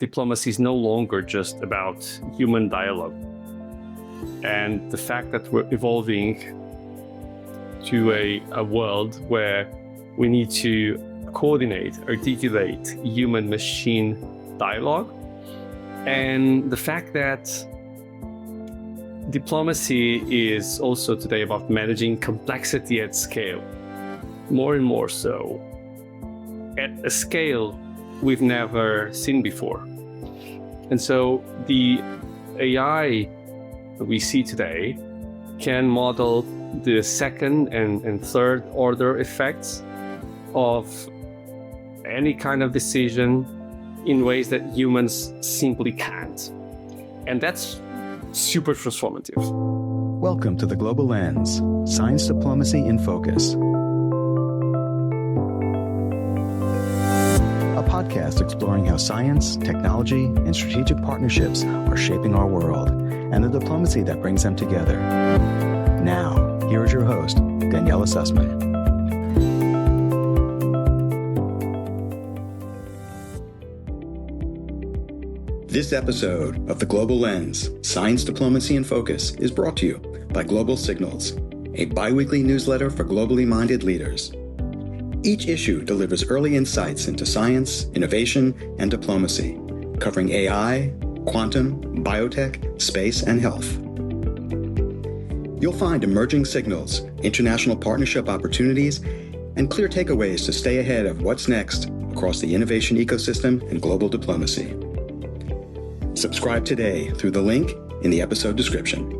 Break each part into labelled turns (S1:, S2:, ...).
S1: diplomacy is no longer just about human dialogue. And the fact that we're evolving to a world where we need to coordinate, articulate human-machine dialogue, and the fact that diplomacy is also today about managing complexity at scale, more and more so, at a scale we've never seen before. And so the AI that we see today can model the second and third order effects of any kind of decision in ways that humans simply can't. And that's super transformative.
S2: Welcome to The Global Lens, Science Diplomacy in Focus. A podcast exploring how science, technology, and strategic partnerships are shaping our world and the diplomacy that brings them together. Now, here is your host, Daniella Sussman.
S3: This episode of The Global Lens, Science Diplomacy in Focus is brought to you by Global Signals, a bi-weekly newsletter for globally minded leaders. Each issue delivers early insights into science, innovation, and diplomacy, covering AI, quantum, biotech, space, and health. You'll find emerging signals, international partnership opportunities, and clear takeaways to stay ahead of what's next across the innovation ecosystem and global diplomacy. Subscribe today through the link in the episode description.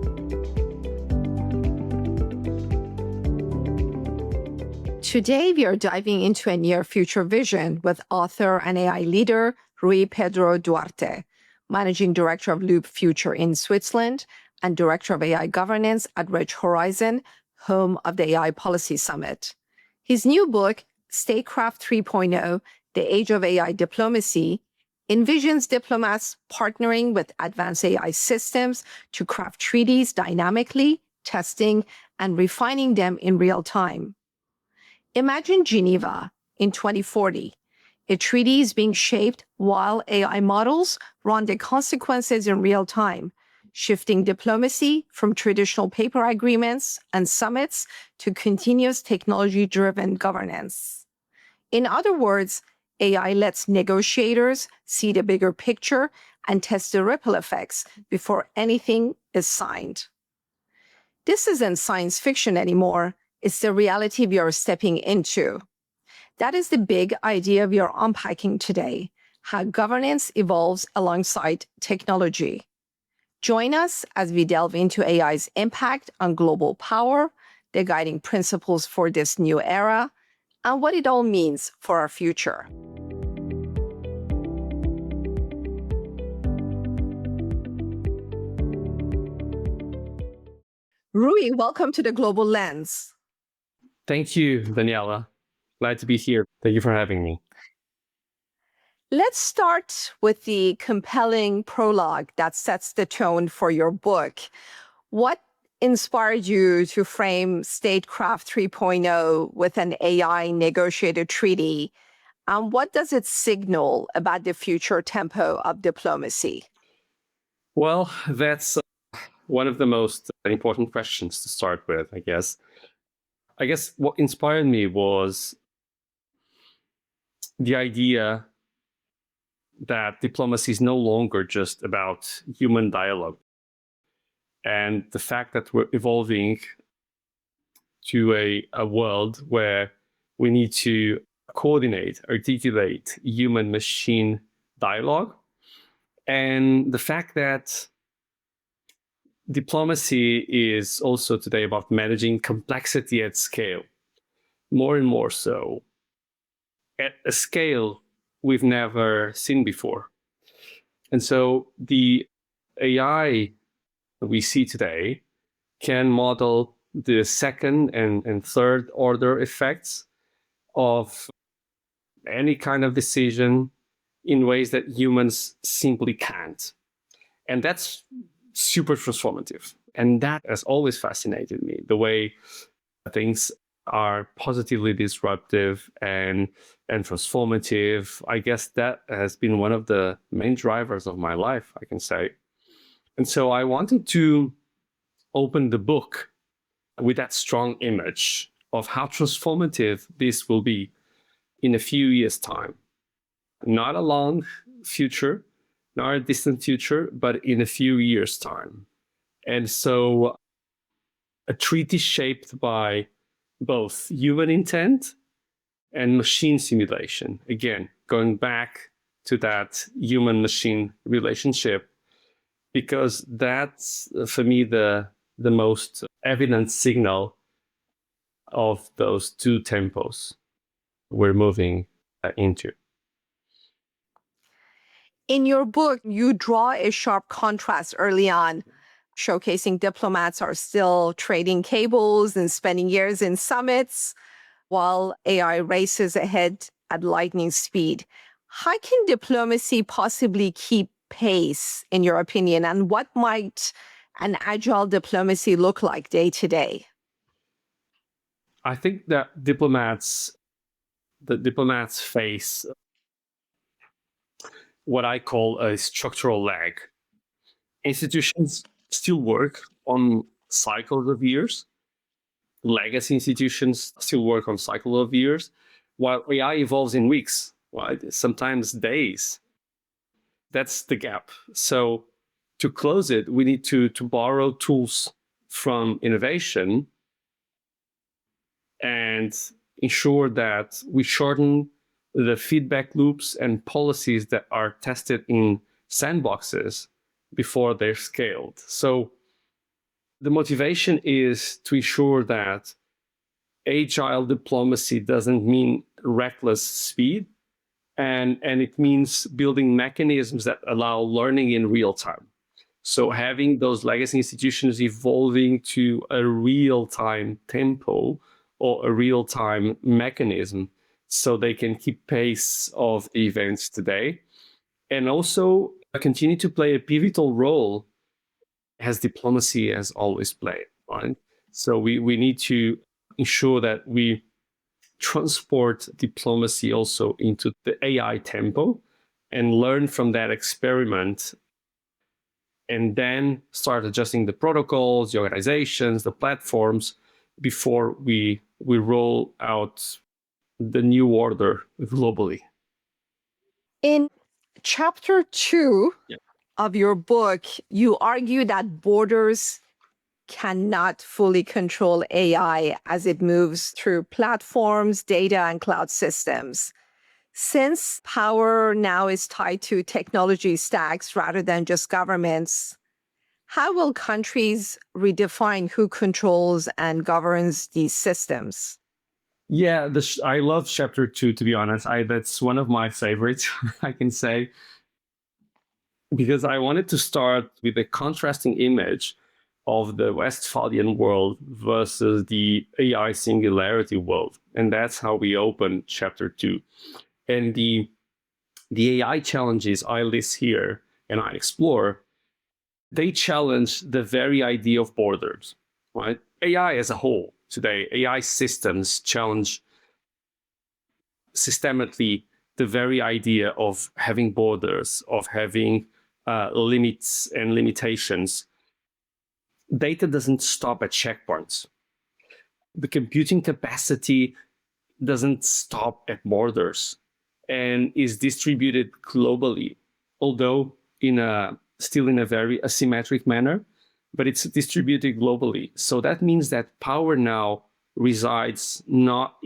S4: Today, we are diving into a near future vision with author and AI leader Rui Pedro Duarte, Managing Director of Loop Future in Switzerland and Director of AI Governance at Ridge Horizon, home of the AI Policy Summit. His new book, Statecraft 3.0, The Age of AI Diplomacy, envisions diplomats partnering with advanced AI systems to craft treaties dynamically, testing and refining them in real time. Imagine Geneva in 2040. A treaty is being shaped while AI models run the consequences in real time, shifting diplomacy from traditional paper agreements and summits to continuous technology-driven governance. In other words, AI lets negotiators see the bigger picture and test the ripple effects before anything is signed. This isn't science fiction anymore. It's the reality we are stepping into. That is the big idea we are unpacking today, how governance evolves alongside technology. Join us as we delve into AI's impact on global power, the guiding principles for this new era, and what it all means for our future. Rui, welcome to The Global Lens.
S1: Thank you, Daniella. Glad to be here. Thank you for having me.
S4: Let's start with the compelling prologue that sets the tone for your book. What inspired you to frame Statecraft 3.0 with an AI negotiated treaty? And what does it signal about the future tempo of diplomacy?
S1: Well, that's one of the most important questions to start with, I guess. I guess what inspired me was the idea that diplomacy is no longer just about human dialogue. And the fact that we're evolving to a world where we need to coordinate, articulate human-machine dialogue. And the fact that diplomacy is also today about managing complexity at scale, more and more so, at a scale we've never seen before. And so the AI that we see today can model the second and third order effects of any kind of decision in ways that humans simply can't. And that's super transformative. And that has always fascinated me, the way things are positively disruptive and transformative. I guess that has been one of the main drivers of my life, I can say. And so I wanted to open the book with that strong image of how transformative this will be in a few years' time. Not a long future, not a distant future, but in a few years' time. And so a treaty shaped by both human intent and machine simulation. Again, going back to that human-machine relationship, because that's, for me, the most evident signal of those two tempos we're moving into.
S4: In your book, you draw a sharp contrast early on, showcasing diplomats are still trading cables and spending years in summits while AI races ahead at lightning speed. How can diplomacy possibly keep pace, in your opinion, and what might an agile diplomacy look like day to day?
S1: I think that the diplomats face what I call a structural lag. Institutions still work on cycles of years. Legacy institutions still work on cycle of years, while AI evolves in weeks, right? Sometimes days. That's the gap. So to close it, we need to borrow tools from innovation and ensure that we shorten the feedback loops and policies that are tested in sandboxes before they're scaled. So the motivation is to ensure that agile diplomacy doesn't mean reckless speed, and it means building mechanisms that allow learning in real time. So having those legacy institutions evolving to a real-time tempo or a real-time mechanism so they can keep pace of the events today, and also continue to play a pivotal role as diplomacy has always played, right? So we need to ensure that we transport diplomacy also into the AI tempo and learn from that experiment, and then start adjusting the protocols, the organizations, the platforms before we roll out the new order globally.
S4: In chapter 2 of your book, you argue that borders cannot fully control AI as it moves through platforms, data, and cloud systems. Since power now is tied to technology stacks rather than just governments, how will countries redefine who controls and governs these systems?
S1: Yeah, I love chapter 2, to be honest. That's one of my favorites, I can say, because I wanted to start with a contrasting image of the Westphalian world versus the AI singularity world. And that's how we open chapter 2. And the AI challenges I list here and I explore, they challenge the very idea of borders, right? AI as a whole today, AI systems challenge systemically the very idea of having borders, of having limits and limitations. Data doesn't stop at checkpoints. The computing capacity doesn't stop at borders and is distributed globally, although still in a very asymmetric manner, but it's distributed globally. So that means that power now resides not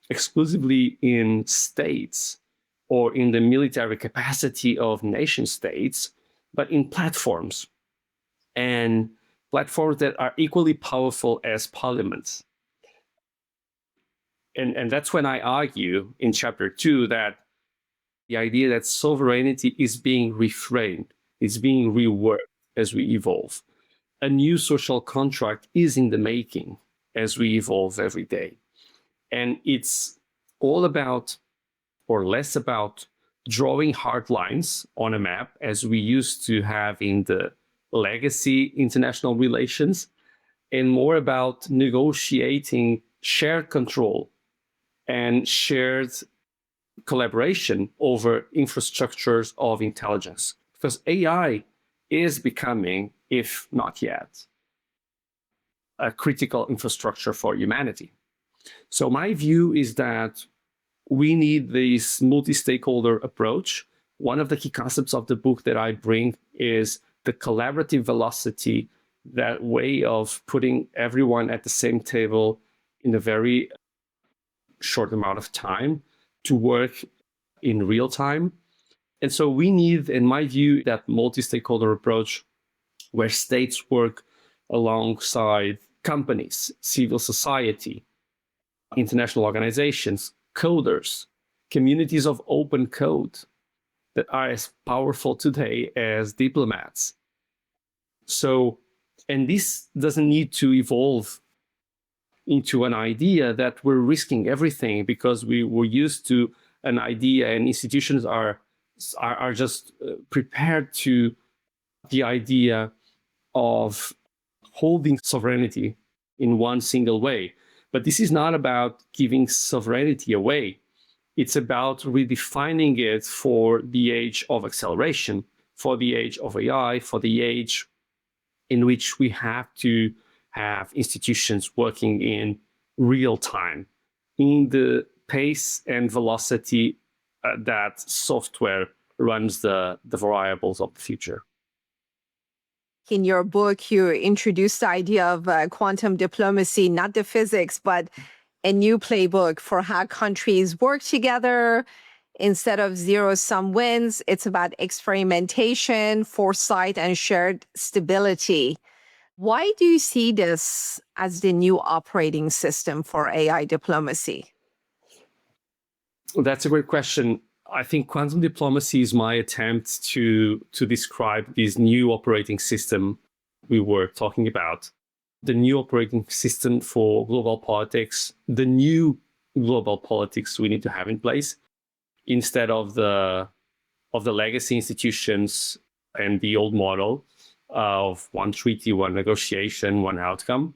S1: exclusively in states or in the military capacity of nation states, but in platforms, and platforms that are equally powerful as parliaments. And that's when I argue in chapter 2 that the idea that sovereignty is being reframed, is being reworked as we evolve. A new social contract is in the making as we evolve every day. And it's all about, or less about, drawing hard lines on a map as we used to have in the legacy international relations, and more about negotiating shared control and shared collaboration over infrastructures of intelligence. Because AI is becoming, if not yet, a critical infrastructure for humanity. So my view is that we need this multi-stakeholder approach. One of the key concepts of the book that I bring is the collaborative velocity, that way of putting everyone at the same table in a very short amount of time to work in real time. And so we need, in my view, that multi-stakeholder approach where states work alongside companies, civil society, international organizations, coders, communities of open code that are as powerful today as diplomats. So, and this doesn't need to evolve into an idea that we're risking everything because we were used to an idea, and institutions are just prepared to the idea of holding sovereignty in one single way. But this is not about giving sovereignty away. It's about redefining it for the age of acceleration, for the age of AI, for the age in which we have to have institutions working in real time, in the pace and velocity that software runs the variables of the future.
S4: In your book, you introduced the idea of quantum diplomacy, not the physics, but a new playbook for how countries work together. Instead of zero-sum wins, it's about experimentation, foresight, and shared stability. Why do you see this as the new operating system for AI diplomacy?
S1: That's a great question. I think quantum diplomacy is my attempt to describe this new operating system we were talking about. The new operating system for global politics, the new global politics we need to have in place instead of the legacy institutions and the old model of one treaty, one negotiation, one outcome.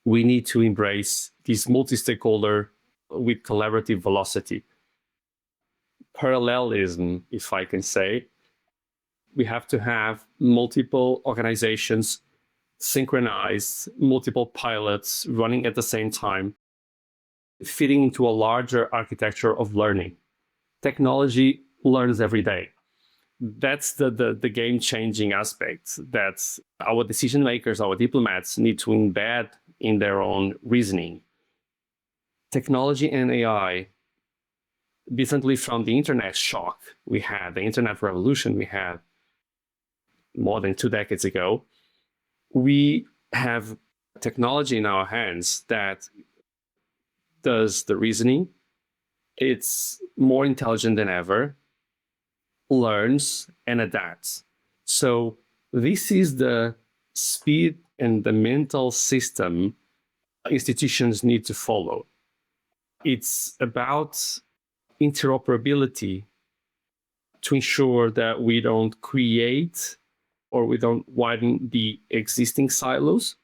S1: We need to embrace this multi-stakeholder with collaborative velocity. Parallelism, if I can say. We have to have multiple organizations synchronized, multiple pilots running at the same time, fitting into a larger architecture of learning. Technology learns every day. That's the game-changing aspect that our decision makers, our diplomats need to embed in their own reasoning. Technology and AI, differently from the internet shock we had, the internet revolution we had more than 2 decades ago, we have technology in our hands that does the reasoning. It's more intelligent than ever, learns and adapts. So this is the speed and the mental system institutions need to follow. It's about interoperability to ensure that we don't create or we don't widen the existing silos.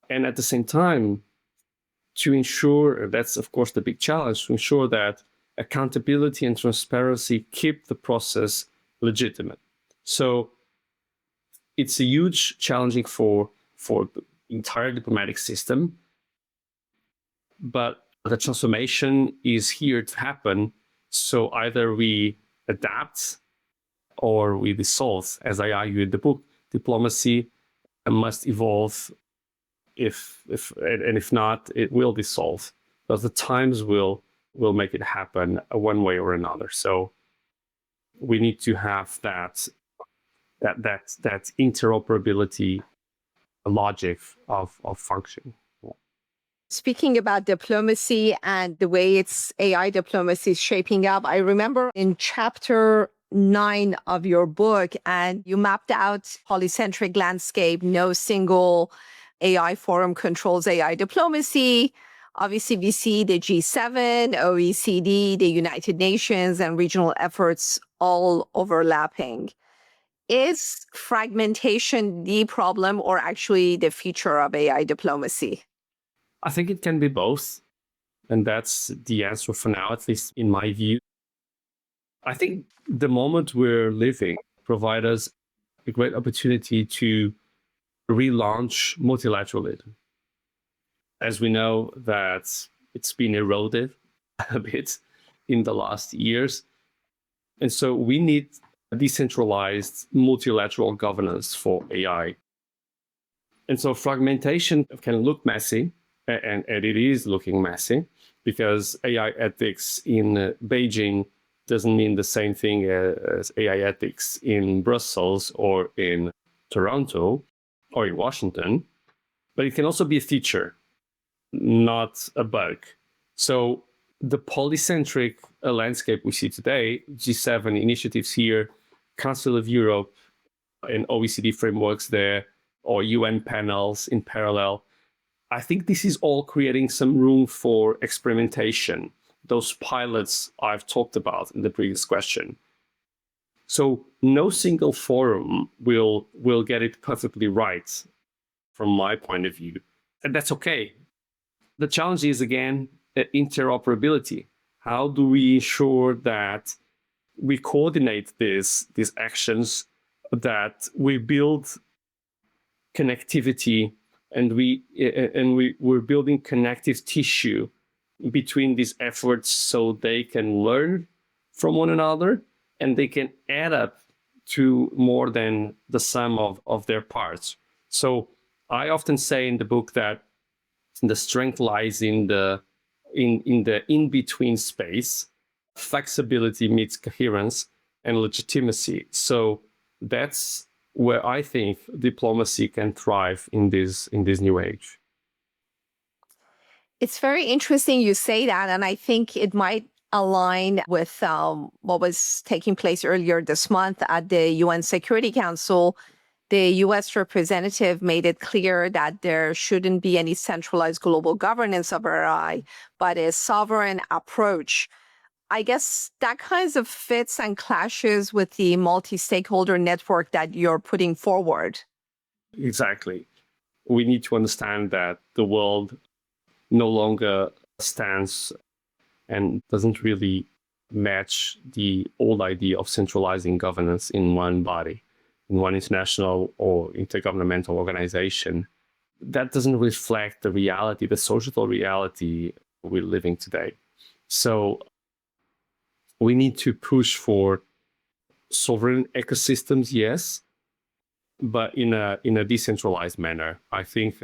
S1: And at the same time, to ensure, that's of course the big challenge, to ensure that accountability and transparency keep the process legitimate. So it's a huge challenging for the entire diplomatic system, but the transformation is here to happen. So either we adapt or we dissolve. As I argue in the book, diplomacy must evolve. If not, it will dissolve. But the times will make it happen one way or another. So we need to have that interoperability logic of function.
S4: Speaking about diplomacy and the way its AI diplomacy is shaping up, I remember in chapter 9 of your book, and you mapped out polycentric landscape. No single AI forum controls AI diplomacy. Obviously, we see the G7, OECD, the United Nations, and regional efforts all overlapping. Is fragmentation the problem or actually the future of AI diplomacy?
S1: I think it can be both. And that's the answer for now, at least in my view. I think the moment we're living provides us a great opportunity to relaunch multilateralism. As we know that it's been eroded a bit in the last years. And so we need a decentralized multilateral governance for AI. And so fragmentation can look messy, and it is looking messy, because AI ethics in Beijing doesn't mean the same thing as AI ethics in Brussels or in Toronto or in Washington. But it can also be a feature, not a bug. So the polycentric landscape we see today, G7 initiatives here, Council of Europe and OECD frameworks there, or UN panels in parallel, I think this is all creating some room for experimentation, those pilots I've talked about in the previous question. So no single forum will get it perfectly right from my point of view. And that's okay. The challenge is, again, interoperability. How do we ensure that we coordinate these actions, that we build connectivity, and we're building connective tissue between these efforts so they can learn from one another and they can add up to more than the sum of their parts. So I often say in the book that the strength lies in the in-between space. Flexibility meets coherence and legitimacy. So that's where I think diplomacy can thrive in this new age.
S4: It's very interesting you say that, and I think it might align with what was taking place earlier this month at the UN Security Council. The US representative made it clear that there shouldn't be any centralized global governance of AI, but a sovereign approach. I guess that kind of fits and clashes with the multi-stakeholder network that you're putting forward.
S1: Exactly. We need to understand that the world no longer stands and doesn't really match the old idea of centralizing governance in one body, in one international or intergovernmental organization. That doesn't reflect the reality, the societal reality we're living today. So we need to push for sovereign ecosystems, yes, but in a decentralized manner. I think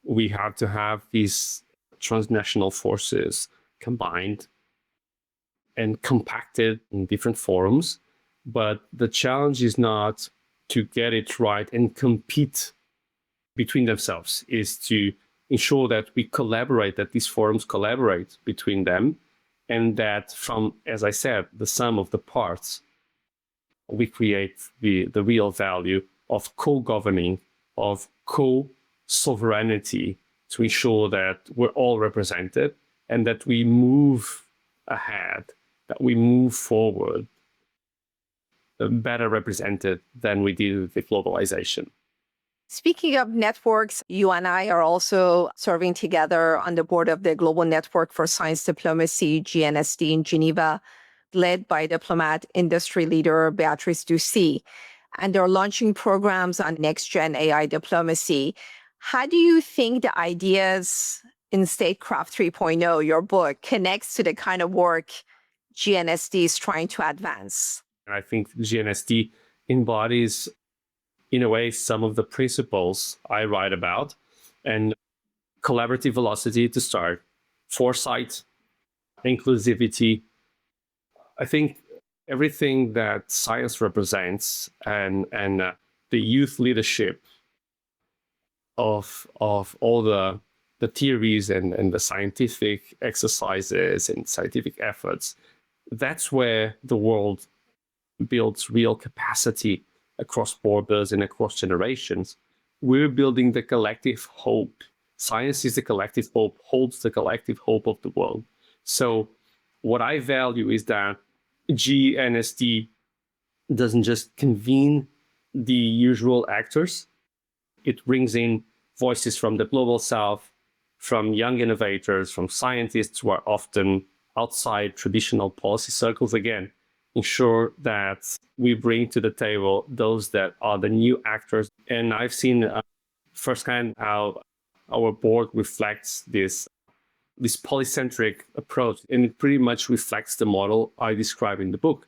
S1: we have to have these transnational forces combined and compacted in different forums. But the challenge is not to get it right and compete between themselves, is to ensure that we collaborate, that these forums collaborate between them, and that from, as I said, the sum of the parts, we create the real value of co-governing, of co-sovereignty, to ensure that we're all represented and that we move ahead, that we move forward, better represented than we did with globalization.
S4: Speaking of networks, you and I are also serving together on the board of the Global Network for Science Diplomacy, GNSD, in Geneva, led by diplomat industry leader Beatrice Ducy. And they're launching programs on next-gen AI diplomacy. How do you think the ideas in Statecraft 3.0, your book, connects to the kind of work GNSD is trying to advance?
S1: I think GNSD embodies, in a way, some of the principles I write about. And collaborative velocity to start, foresight, inclusivity. I think everything that science represents and the youth leadership of all the theories and the scientific exercises and scientific efforts, that's where the world builds real capacity across borders and across generations. We're building the collective hope. Science is the collective hope, holds the collective hope of the world. So what I value is that GNSD doesn't just convene the usual actors. It brings in voices from the global south, from young innovators, from scientists who are often outside traditional policy circles, again, ensure that we bring to the table those that are the new actors. And I've seen firsthand how our board reflects this polycentric approach, and it pretty much reflects the model I describe in the book.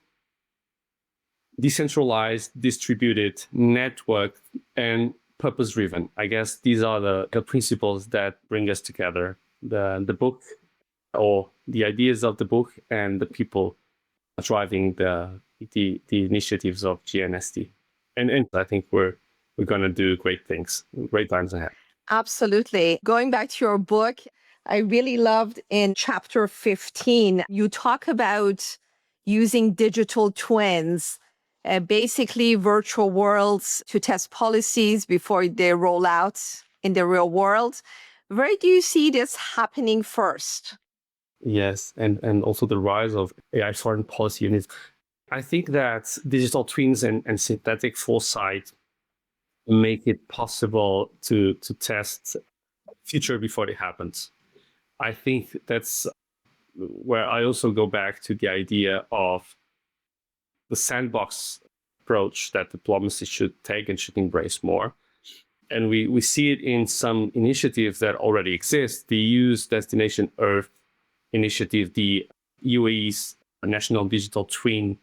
S1: Decentralized, distributed, networked, and purpose-driven. I guess these are the principles that bring us together. The book, or the ideas of the book, and the people driving the initiatives of GNST. And I think we're going to do great things, great times ahead.
S4: Absolutely. Going back to your book, I really loved in chapter 15, you talk about using digital twins, basically virtual worlds to test policies before they roll out in the real world. Where do you see this happening first?
S1: Yes, and also the rise of AI foreign policy units. I think that digital twins and synthetic foresight make it possible to test future before it happens. I think that's where I also go back to the idea of the sandbox approach that diplomacy should take and should embrace more. And we see it in some initiatives that already exist. The EU's Destination Earth initiative, the UAE's National Digital Twin,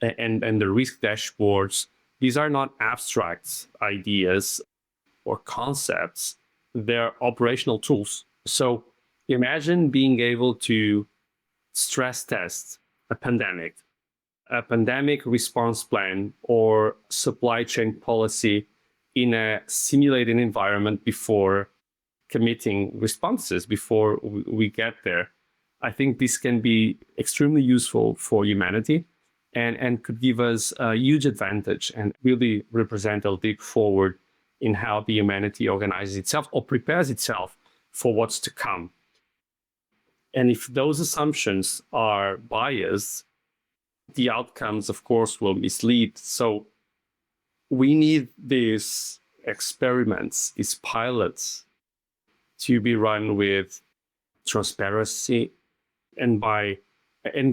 S1: and the risk dashboards. These are not abstract ideas or concepts. They're operational tools. So imagine being able to stress test a pandemic response plan, or supply chain policy in a simulated environment before committing responses, before we get there. I think this can be extremely useful for humanity and could give us a huge advantage and really represent a leap forward in how the humanity organizes itself or prepares itself for what's to come. And if those assumptions are biased, the outcomes, of course, will mislead. So we need these experiments, these pilots, to be run with transparency and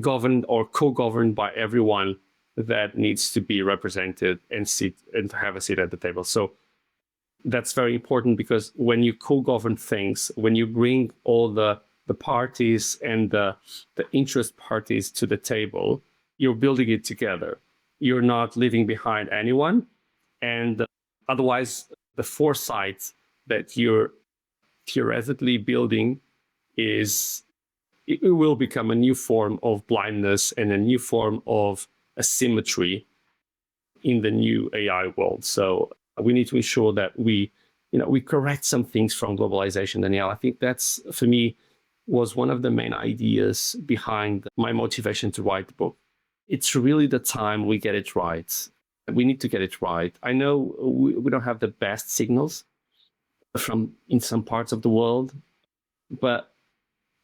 S1: governed or co-governed by everyone that needs to be represented and to have a seat at the table. So that's very important, because when you co-govern things, when you bring all the parties and the interest parties to the table, you're building it together. You're not leaving behind anyone. And otherwise, the foresight that you're theoretically building it will become a new form of blindness and a new form of asymmetry in the new AI world. So we need to ensure that we correct some things from globalization. Danielle, I think that's, for me, was one of the main ideas behind my motivation to write the book. It's really the time we get it right. We need to get it right. I know we don't have the best signals in some parts of the world, but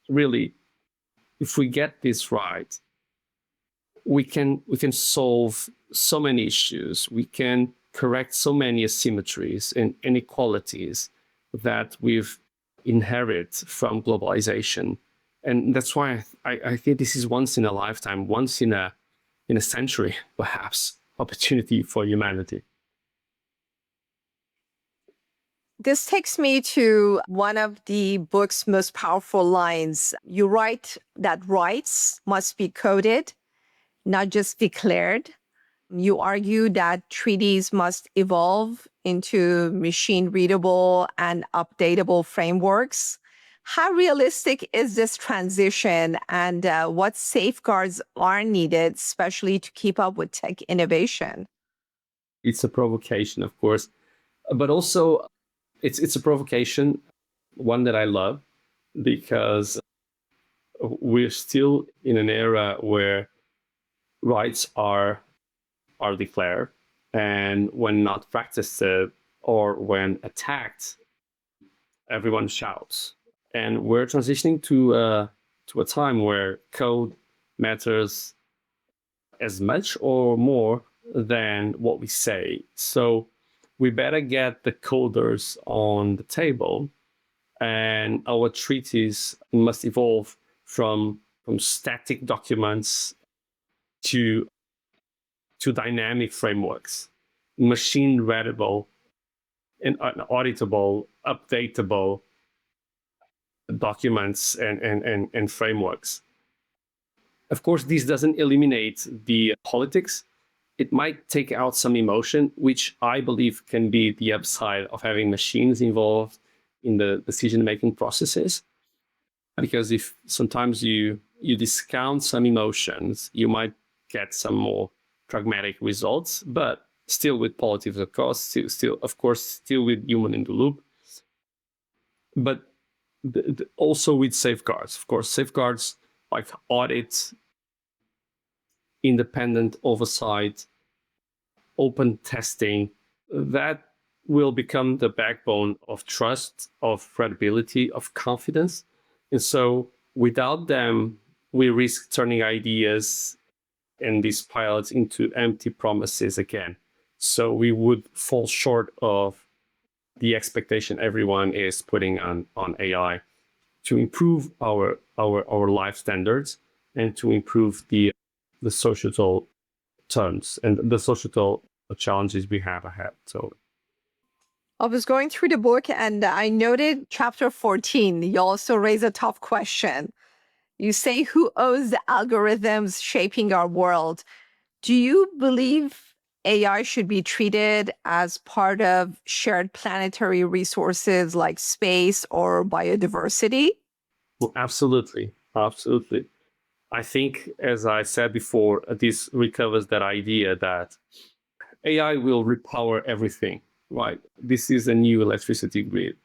S1: really, if we get this right, we can solve so many issues. We can correct so many asymmetries and inequalities that we've inherited from globalization. And that's why I think this is once in a lifetime, once in a century, perhaps, opportunity for humanity.
S4: This takes me to one of the book's most powerful lines. You write that rights must be coded, not just declared. You argue that treaties must evolve into machine-readable and updatable frameworks. How realistic is this transition, and what safeguards are needed, especially to keep up with tech innovation?
S1: It's a provocation, of course, but also it's a provocation, one that I love, because we're still in an era where rights are declared, and when not practiced or when attacked, everyone shouts. And we're transitioning to a time where code matters as much or more than what we say. So we better get the coders on the table And our treaties must evolve from static documents to dynamic frameworks, machine-readable and auditable, updatable documents and frameworks. Of course, this doesn't eliminate the politics. It might take out some emotion, which I believe can be the upside of having machines involved in the decision-making processes. Because if sometimes you discount some emotions, you might get some more pragmatic results, but still with politics, of course, still with human in the loop. But also with safeguards, of course, safeguards like audit, independent oversight, open testing, that will become the backbone of trust, of credibility, of confidence. And so without them, we risk turning ideas and these pilots into empty promises again. So we would fall short of the expectation everyone is putting on AI to improve our life standards and to improve the societal terms and the societal challenges we have ahead. So
S4: I was going through the book and I noted chapter 14. You also raise a tough question. You say, who owns the algorithms shaping our world? Do you believe AI should be treated as part of shared planetary resources like space or biodiversity?
S1: well, absolutely. I think, as I said before, this recovers that idea that AI will repower everything, right? This is a new electricity grid.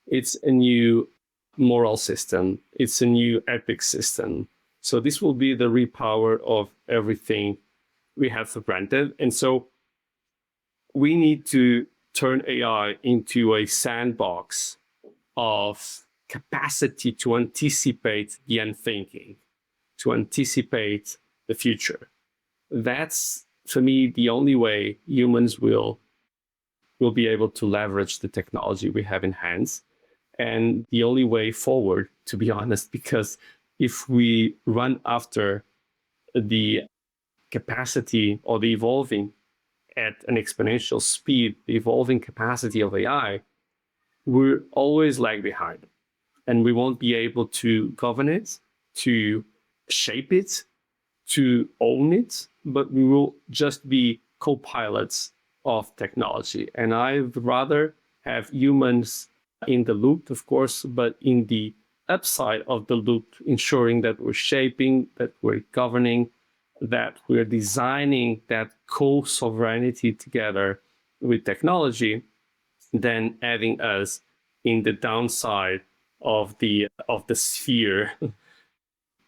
S1: It's a new moral system. It's a new ethics system. So this will be the repower of everything we have for granted. And so we need to turn AI into a sandbox of capacity to anticipate the unthinking, to anticipate the future. That's, for me, the only way humans will be able to leverage the technology we have in hands, and the only way forward, to be honest, because if we run after the capacity or the evolving at an exponential speed, the evolving capacity of AI, we're always lag behind, and we won't be able to govern it, to shape it, to own it, but we will just be co-pilots of technology. And I'd rather have humans in the loop, of course, but in the upside of the loop, ensuring that we're shaping, that we're governing, that we're designing that co-sovereignty together with technology, than having us in the downside of the sphere,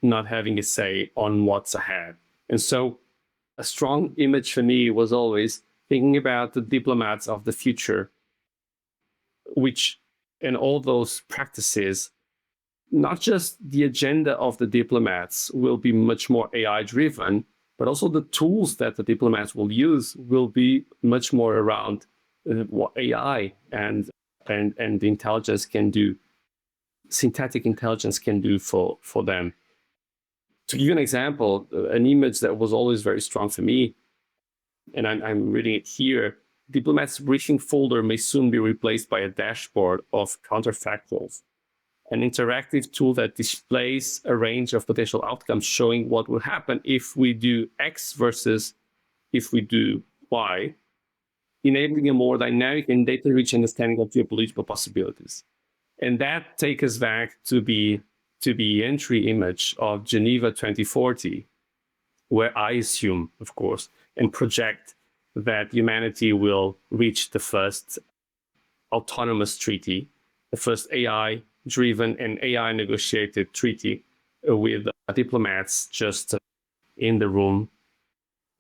S1: not having a say on what's ahead. And so a strong image for me was always thinking about the diplomats of the future, which in all those practices, not just the agenda of the diplomats will be much more AI driven, but also the tools that the diplomats will use will be much more around what AI and the intelligence can do, synthetic intelligence can do for them. To give you an example, an image that was always very strong for me, and I'm reading it here, diplomats' briefing folder may soon be replaced by a dashboard of counterfactuals, an interactive tool that displays a range of potential outcomes showing what will happen if we do X versus if we do Y, enabling a more dynamic and data-rich understanding of geopolitical possibilities. And that takes us back to the entry image of Geneva 2040, where I assume, of course, and project that humanity will reach the first autonomous treaty, the first AI-driven and AI-negotiated treaty with diplomats just in the room,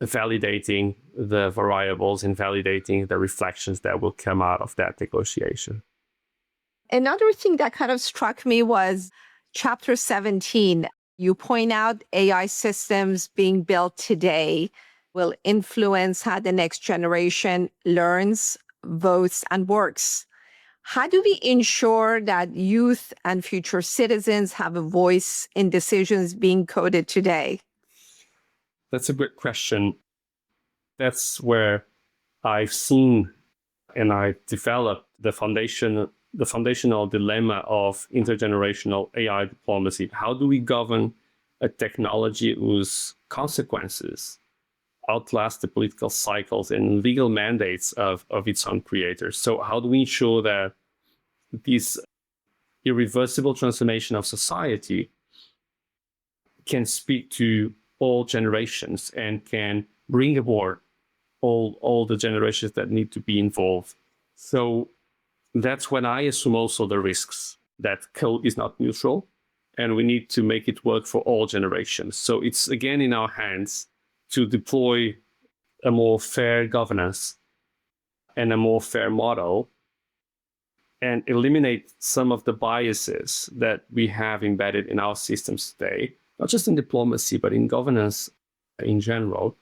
S1: validating the variables and validating the reflections that will come out of that negotiation.
S4: Another thing that kind of struck me was chapter 17. You point out AI systems being built today will influence how the next generation learns, votes, and works. How do we ensure that youth and future citizens have a voice in decisions being coded today?
S1: That's a good question. That's where I've seen and I've developed the foundational dilemma of intergenerational AI diplomacy. How do we govern a technology whose consequences outlast the political cycles and legal mandates of its own creators? So how do we ensure that this irreversible transformation of society can speak to all generations and can bring aboard all the generations that need to be involved? So that's when I assume also the risks that code is not neutral and we need to make it work for all generations. So it's again in our hands to deploy a more fair governance and a more fair model and eliminate some of the biases that we have embedded in our systems today, not just in diplomacy, but in governance in general,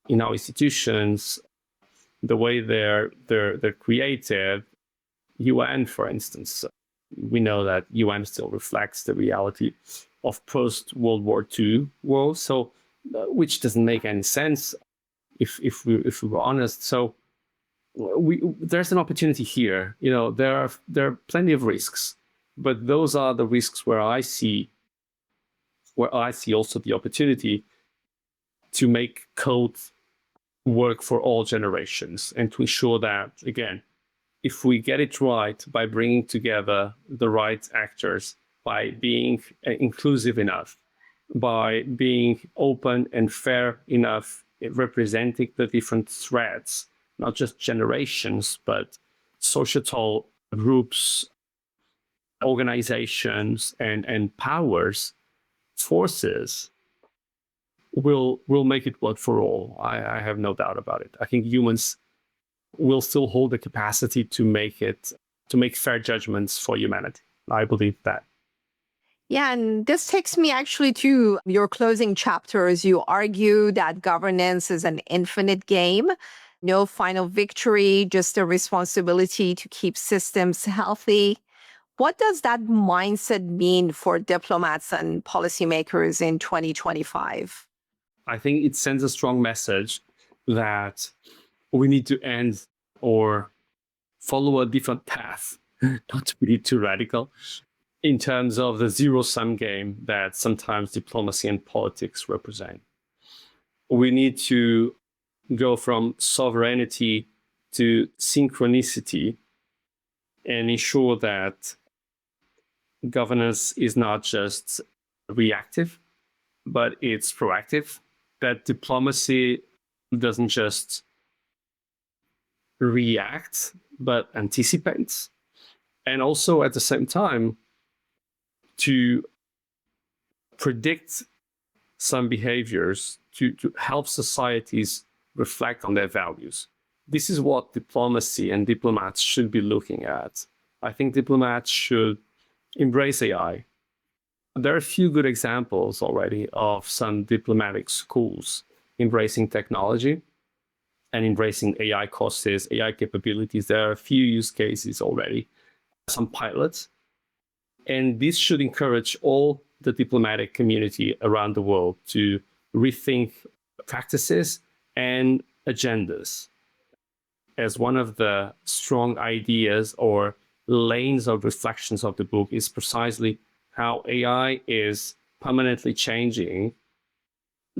S1: in our institutions, the way they're created. UN, for instance, we know that UN still reflects the reality of post-World War II world, so which doesn't make any sense if we were honest. So there's an opportunity here. There are plenty of risks, but those are the risks where I see also the opportunity to make code work for all generations and to ensure that, again, if we get it right by bringing together the right actors, by being inclusive enough, by being open and fair enough, representing the different threads, not just generations, but societal groups, organizations, and powers, forces, will make it work for all. I have no doubt about it. I think humans will still hold the capacity to make fair judgments for humanity. I believe that.
S4: Yeah, and this takes me actually to your closing chapters. You argue that governance is an infinite game, no final victory, just a responsibility to keep systems healthy. What does that mindset mean for diplomats and policymakers in 2025?
S1: I think it sends a strong message that we need to end or follow a different path, not to be too radical, in terms of the zero-sum game that sometimes diplomacy and politics represent. We need to go from sovereignty to synchronicity and ensure that governance is not just reactive, but it's proactive, that diplomacy doesn't just react, but anticipates. And also at the same time, to predict some behaviors, to help societies reflect on their values. This is what diplomacy and diplomats should be looking at. I think diplomats should embrace AI. There are a few good examples already of some diplomatic schools embracing technology and embracing AI courses, AI capabilities. There are a few use cases already, some pilots. And this should encourage all the diplomatic community around the world to rethink practices and agendas. As one of the strong ideas or lanes of reflections of the book is precisely how AI is permanently changing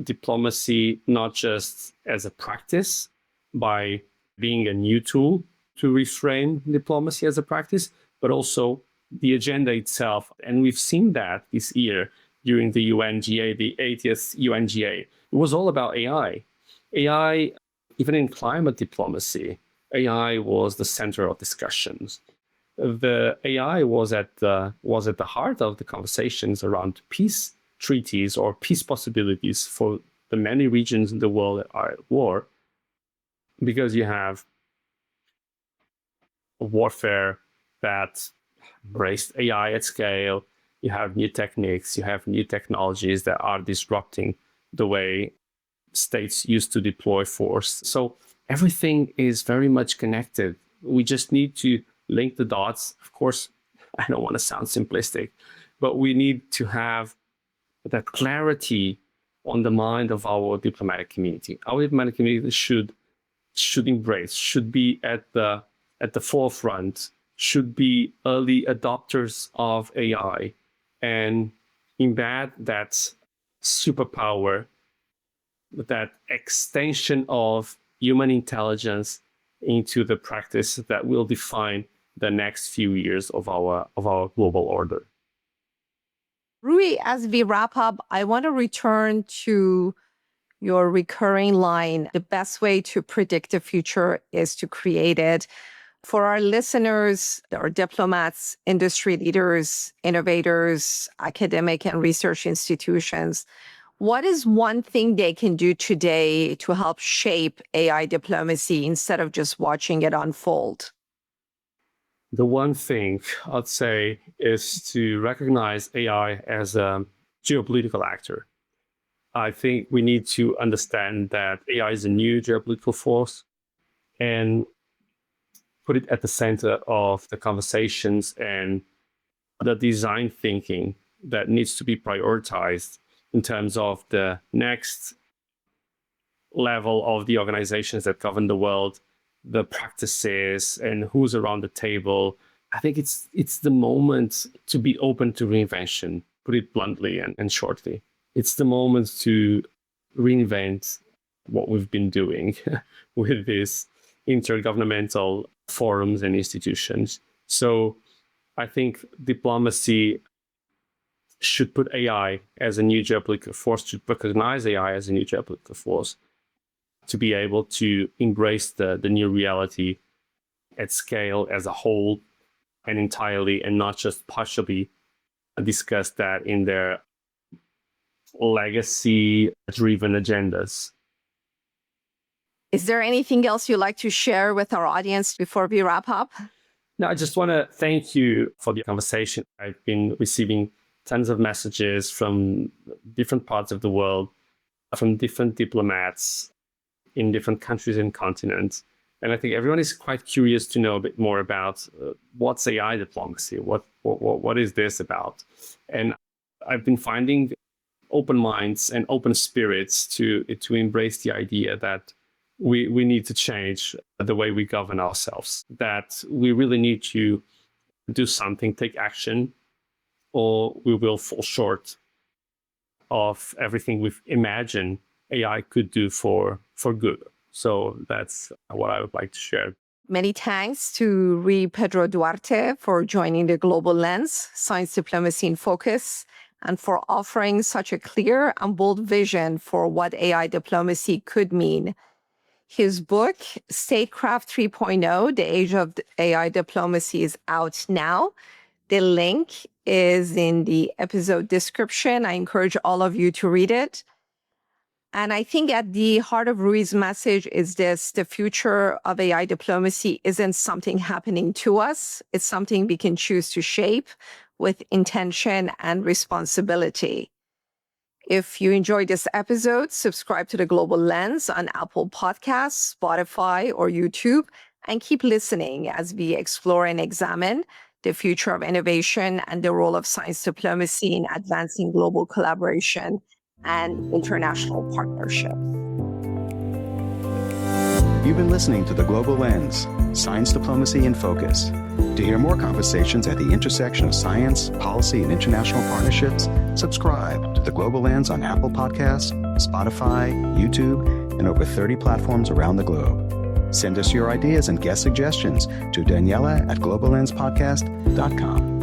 S1: diplomacy, not just as a practice by being a new tool to reframe diplomacy as a practice, but also the agenda itself. And we've seen that this year during the UNGA, the 80th UNGA. It was all about AI. AI, even in climate diplomacy, AI was the center of discussions. The AI was at the heart of the conversations around peace treaties or peace possibilities for the many regions in the world that are at war, because you have warfare that embraced AI at scale, you have new techniques, you have new technologies that are disrupting the way states used to deploy force. So everything is very much connected. We just need to link the dots. Of course, I don't want to sound simplistic, but we need to have that clarity on the mind of our diplomatic community. Our diplomatic community should embrace, should be at the forefront, should be early adopters of AI and embed that superpower, that extension of human intelligence into the practice that will define the next few years of our global order.
S4: Rui, as we wrap up, I want to return to your recurring line. The best way to predict the future is to create it. For our listeners, our diplomats, industry leaders, innovators, academic and research institutions, what is one thing they can do today to help shape AI diplomacy instead of just watching it unfold?
S1: The one thing I'd say is to recognize AI as a geopolitical actor. I think we need to understand that AI is a new geopolitical force and put it at the center of the conversations and the design thinking that needs to be prioritized in terms of the next level of the organizations that govern the world, the practices, and who's around the table. I think it's the moment to be open to reinvention, put it bluntly and shortly. It's the moment to reinvent what we've been doing with these intergovernmental forums and institutions. So I think diplomacy should put AI as a new geopolitical force, should recognize AI as a new geopolitical force, to be able to embrace the new reality at scale as a whole and entirely, and not just partially discuss that in their legacy-driven agendas.
S4: Is there anything else you'd like to share with our audience before we wrap up?
S1: No, I just want to thank you for the conversation. I've been receiving tons of messages from different parts of the world, from different diplomats in different countries and continents. And I think everyone is quite curious to know a bit more about what's AI diplomacy, what is this about? And I've been finding open minds and open spirits to embrace the idea that we need to change the way we govern ourselves, that we really need to do something, take action, or we will fall short of everything we've imagined AI could do for good. So that's what I would like to share.
S4: Many thanks to Rui Pedro Duarte for joining the Global Lens, Science Diplomacy in Focus, and for offering such a clear and bold vision for what AI diplomacy could mean. His book, Statecraft 3.0, The Age of AI Diplomacy, is out now. The link is in the episode description. I encourage all of you to read it. And I think at the heart of Rui's message is this: the future of AI diplomacy isn't something happening to us. It's something we can choose to shape with intention and responsibility. If you enjoyed this episode, subscribe to The Global Lens on Apple Podcasts, Spotify, or YouTube, and keep listening as we explore and examine the future of innovation and the role of science diplomacy in advancing global collaboration and international partnerships.
S2: You've been listening to The Global Lens, Science Diplomacy in Focus. To hear more conversations at the intersection of science, policy, and international partnerships, subscribe to The Global Lens on Apple Podcasts, Spotify, YouTube, and over 30 platforms around the globe. Send us your ideas and guest suggestions to Daniella at globallenspodcast.com.